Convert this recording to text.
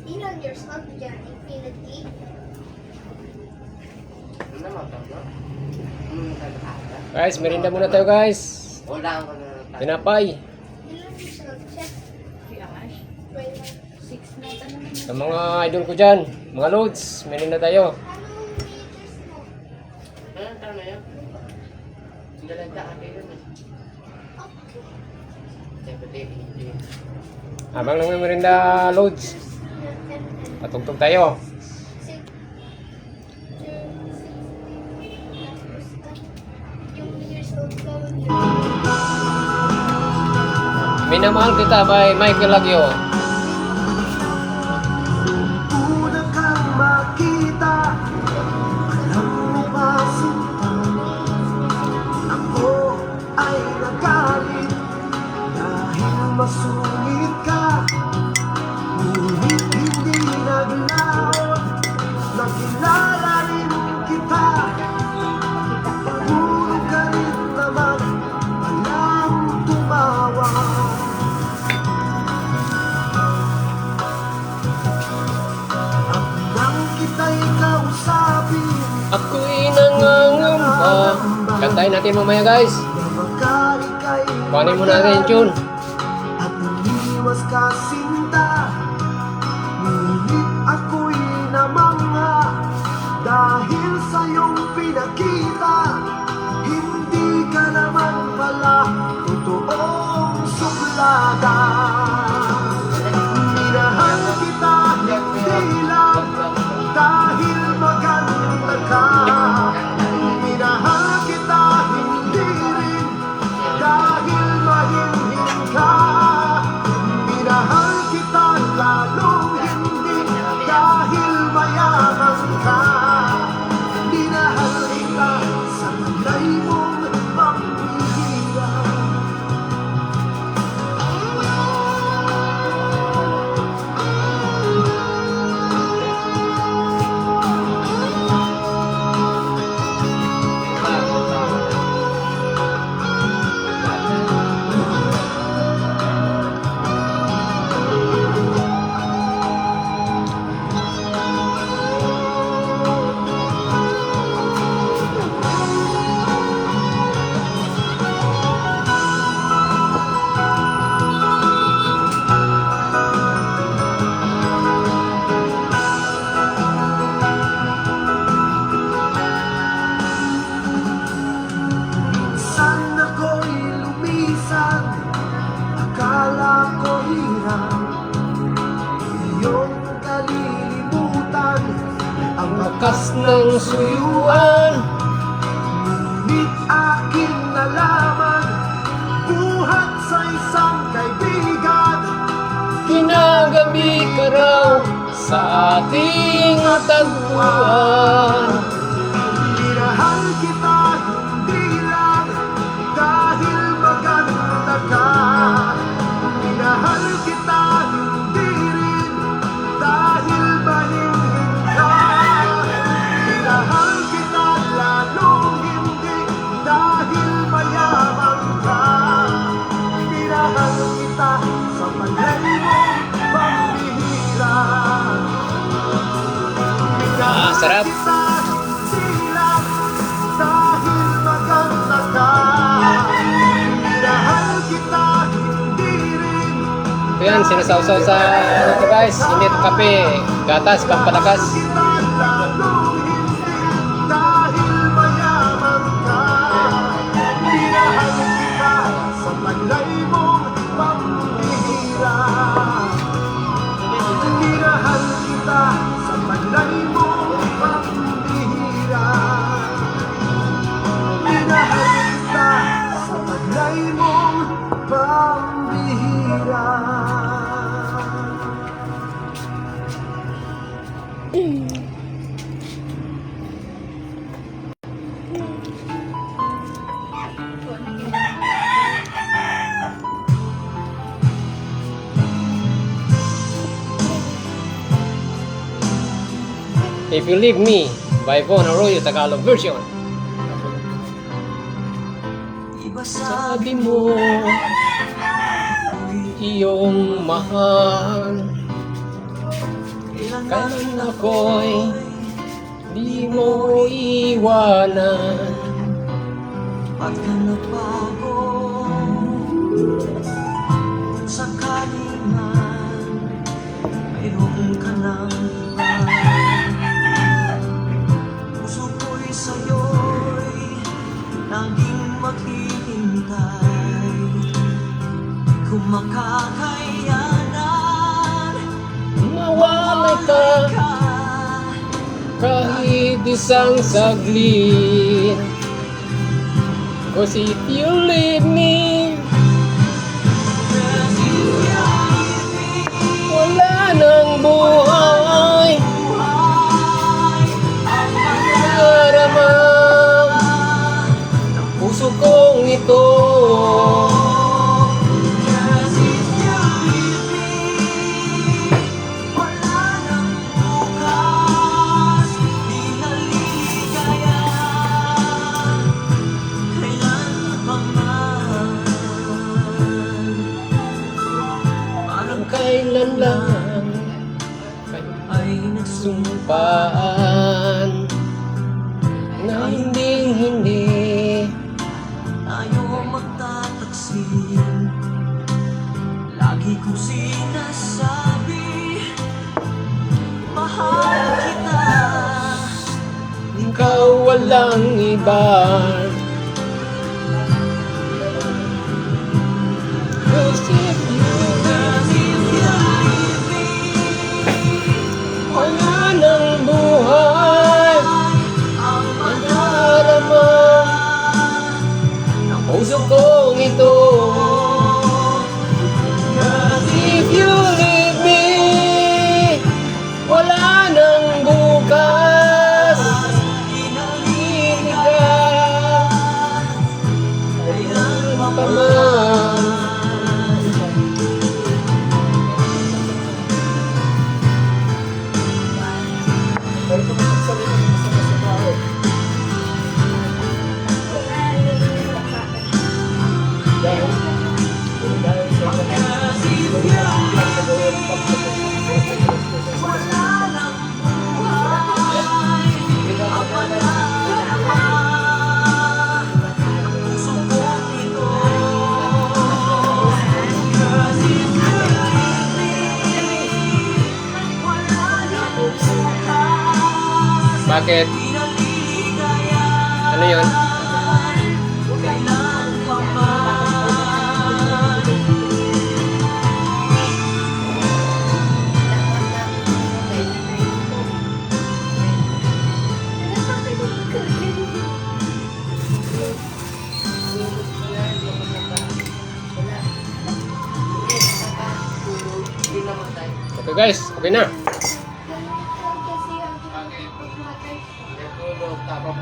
Ilan years old dyan? Infinity? Guys, merinda muna tayo guys. Wala ako na. Tinapay. Ilan years old siya? Sa mga idol ko dyan, mga loads, merinda tayo. Anong meters mo? Anong taon na yun? Sinalanda ka kayo na. Okay. Siyempre, hindi. Habang nang merinda loads, patugtog tayo. Yung years old ka, Minamahal kita by Michael Lagyo. Una kang makita, alam mo ba sinta? Ako ay nagalit dahil masungit ka. Ngunit hindi naglaon, nakilala rin kita. Puro ka rin naman, walang tumawa. Nang kita'y kausapin, Ako'y nangangamba. Kantahin natin mamaya guys. na magaling kay Kuhanin mo natin yung tune. at umiwas ka sinta. Ngunit ako'y namangha dahil sa iyong pinakita. Hindi ka naman pala totoong suplada. Minahal kita hindi lang dahil maganda ka. Minahal kita hindi rin dahil mahinhin ka. Minahal kita lalong hindi dahil mayaman ka. Minahal kita sa malay mong pambihira. Minsan ako'y lumisan, akala ko hirap iyong kalilimutan ang Lakas ng suyuan. ngunit aking nalaman buhat sa isang kaibigan. Ginagabi ka raw sa ating tagpuan. Minahal kita hindi lang dahil maganda ka. Minahal kita hindi rin dahil mahinhin ka. Minahal kita lalong hindi dahil mayaman ka. Minahal kita sa palay mong pambihira. Ah, sarap. Kita hindi lang dahil maganda ka. Minahal kita hindi rin Ito yan, sinasawsaw sa ano to guys. Init kape, gatas, pampalakas. kita lalong hindi dahil mayaman ka. Minahal kita sa palay mong pambihira. Minahal kita sa palay mong pambihira. Minahal kita sa palay mong pambihira. If You Leave Me by Von Arroyo, Tagalog version. Sabi mo, iyong mahal, Kailan ako'y di mo iwanan. At ka nabago kung sakali man mayroon ka ng iba. Puso ko'y sa'yo'y laging maghihintay. Kung makakayanan, Mawalay ka ka. kahit isang saglit. 'Cause if you leave me, wala nang buhay. Nadarama ng puso kong ito. Kailan lang Ay sumpaan na hindi tayo magtataksin. Lagi kong sinasabi, mahal kita. ikaw walang iba. 'Cause if you wala nang buhay, nadarama ng puso kong ito. If you leave me, wala nang bukas. Inigas, kailan pa man. Bakit? Ano yun? Okay guys, okay na. Kasi ang Tapos,